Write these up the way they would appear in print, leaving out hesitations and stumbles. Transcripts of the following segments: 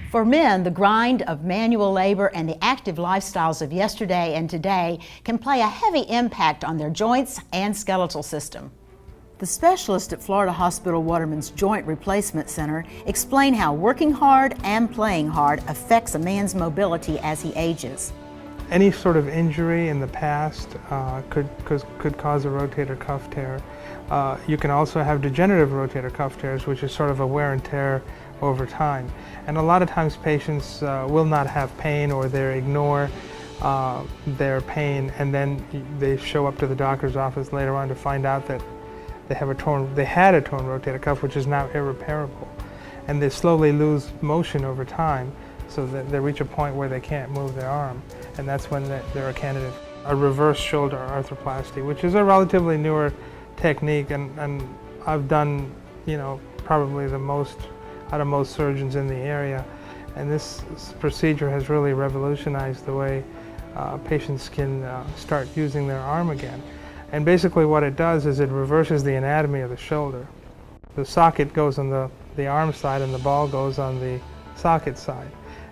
For men, the grind of manual labor and the active lifestyles of yesterday and today can play a heavy impact on their joints and skeletal system. The specialists at Florida Hospital Waterman's Joint Replacement Center explain how working hard and playing hard affects a man's mobility as he ages. Any sort of injury in the past could cause a rotator cuff tear. You can also have degenerative rotator cuff tears, which is sort of a wear and tear over time. And a lot of times patients will not have pain, or they ignore their pain, and then they show up to the doctor's office later on to find out that they had a torn rotator cuff, which is now irreparable. And they slowly lose motion over time, so that they reach a point where they can't move their arm, and that's when they're a candidate. A reverse shoulder arthroplasty, which is a relatively newer technique, and I've done, probably the most out of most surgeons in the area. And this procedure has really revolutionized the way patients can start using their arm again. And basically what it does is it reverses the anatomy of the shoulder. The socket goes on the arm side and the ball goes on the socket side.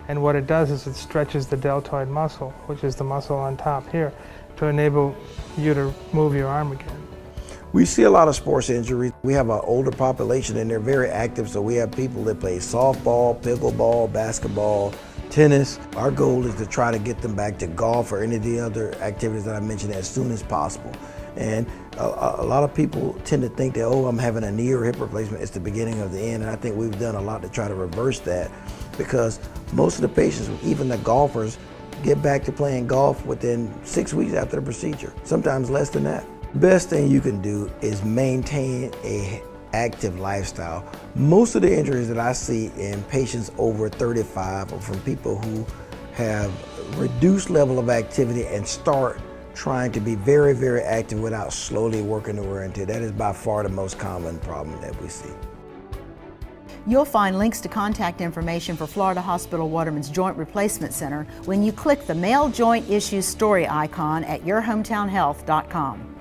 And what it does is it stretches the deltoid muscle, which is the muscle on top here, to enable you to move your arm again. We see a lot of sports injuries. We have an older population and they're very active, so we have people that play softball, pickleball, basketball, tennis. Our goal is to try to get them back to golf or any of the other activities that I mentioned as soon as possible. And a lot of people tend to think that, oh, I'm having a knee or hip replacement, it's the beginning of the end, and I think we've done a lot to try to reverse that, because most of the patients, even the golfers, get back to playing golf within 6 weeks after the procedure, sometimes less than that. Best thing you can do is maintain an active lifestyle. Most of the injuries that I see in patients over 35 are from people who have reduced level of activity and start trying to be very, very active without slowly working their way into it. That is by far the most common problem that we see. You'll find links to contact information for Florida Hospital Waterman's Joint Replacement Center when you click the Male Joint Issues Story icon at yourhometownhealth.com.